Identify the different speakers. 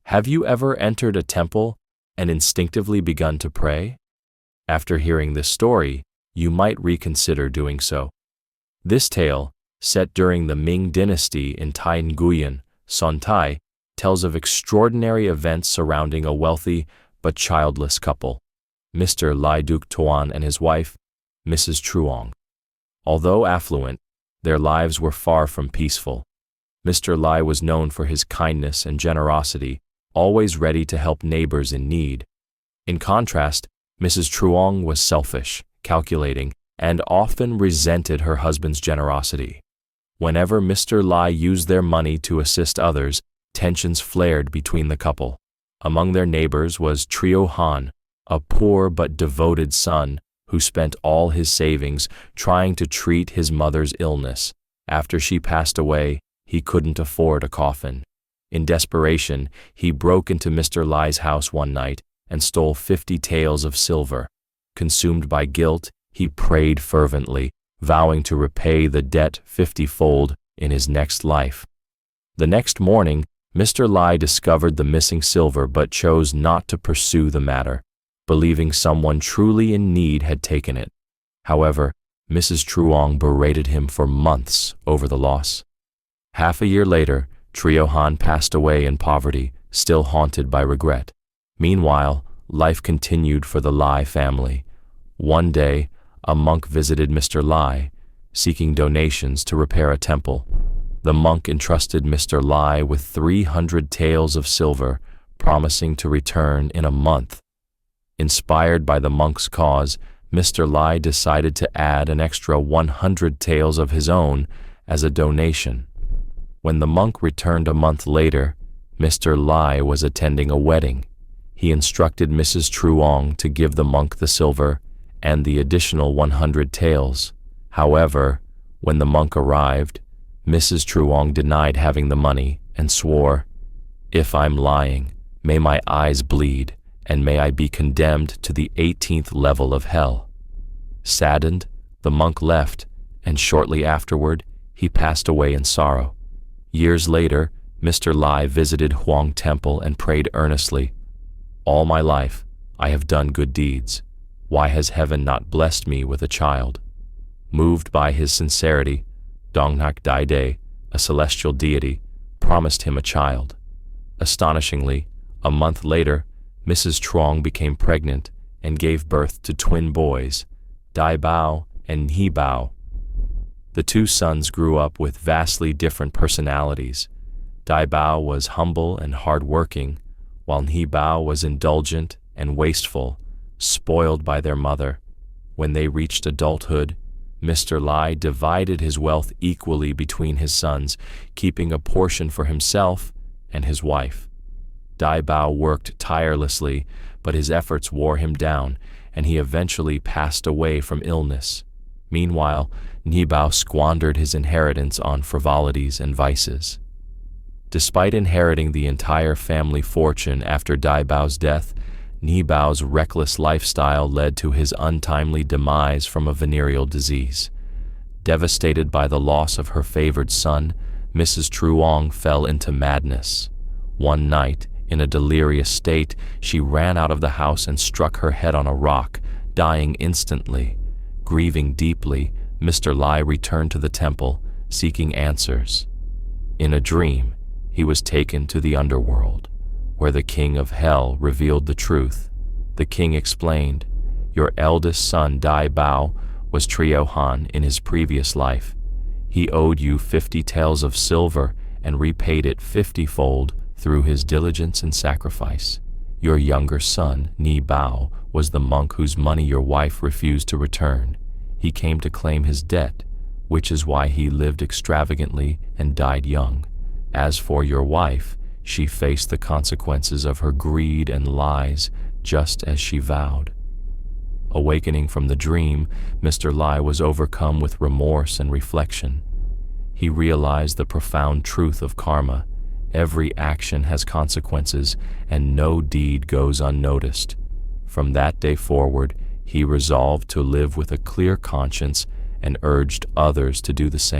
Speaker 1: Have you ever entered a temple and instinctively begun to pray? After hearing this story, you might reconsider doing so. This tale, set during the Ming Dynasty in Tai Nguyen, Sontai, tells of extraordinary events surrounding a wealthy but childless couple, Mr. Ly Duc Toan and his wife, Mrs. Truong. Although affluent, their lives were far from peaceful. Mr. Ly was known for his kindness and generosity, always ready to help neighbors in need. In contrast, Mrs. Truong was selfish, calculating, and often resented her husband's generosity. Whenever Mr. Ly used their money to assist others, tensions flared between the couple. Among their neighbors was Trio Han, a poor but devoted son who spent all his savings trying to treat his mother's illness. After she passed away, he couldn't afford a coffin. In desperation, he broke into Mr. Ly's house one night and stole 50 taels of silver. Consumed by guilt, he prayed fervently, vowing to repay the debt 50-fold in his next life. The next morning, Mr. Ly discovered the missing silver but chose not to pursue the matter, believing someone truly in need had taken it. However, Mrs. Truong berated him for months over the loss. Half a year later, Trio Han passed away in poverty, still haunted by regret. Meanwhile, life continued for the Ly family. One day, a monk visited Mr. Ly, seeking donations to repair a temple. The monk entrusted Mr. Ly with 300 taels of silver, promising to return in a month. Inspired by the monk's cause, Mr. Ly decided to add an extra 100 taels of his own as a donation. When the monk returned a month later, Mr. Ly was attending a wedding. He instructed Mrs. Truong to give the monk the silver and the additional 100 taels. However, when the monk arrived, Mrs. Truong denied having the money and swore, "If I'm lying, may my eyes bleed, and may I be condemned to the 18th level of hell." Saddened, the monk left, and shortly afterward, he passed away in sorrow. Years later, Mr. Ly visited Huang Temple and prayed earnestly, "All my life, I have done good deeds. Why has heaven not blessed me with a child?" Moved by his sincerity, Dongnak Daide, a celestial deity, promised him a child. Astonishingly, a month later, Mrs. Truong became pregnant and gave birth to twin boys, Dai Bao and He Bao. The two sons grew up with vastly different personalities. Dai Bao was humble and hard-working, while He Bao was indulgent and wasteful, spoiled by their mother. When they reached adulthood, Mr. Ly divided his wealth equally between his sons, keeping a portion for himself and his wife. Dai Bao worked tirelessly, but his efforts wore him down, and he eventually passed away from illness. Meanwhile, He Bao squandered his inheritance on frivolities and vices. Despite inheriting the entire family fortune after Dai Bao's death, He Bao's reckless lifestyle led to his untimely demise from a venereal disease. Devastated by the loss of her favored son, Mrs. Truong fell into madness. One night, in a delirious state, she ran out of the house and struck her head on a rock, dying instantly. Grieving deeply, Mr. Ly returned to the temple, seeking answers. In a dream, he was taken to the underworld, where the king of hell revealed the truth. The king explained, "Your eldest son, Dai Bao, was Trio Han in his previous life. He owed you 50 taels of silver and repaid it 50-fold through his diligence and sacrifice. Your younger son, Ni Bao, was the monk whose money your wife refused to return. He came to claim his debt, which is why he lived extravagantly and died young. As for your wife, she faced the consequences of her greed and lies, just as she vowed." Awakening from the dream, Mr. Ly was overcome with remorse and reflection. He realized the profound truth of karma. Every action has consequences, and no deed goes unnoticed. From that day forward, he resolved to live with a clear conscience and urged others to do the same.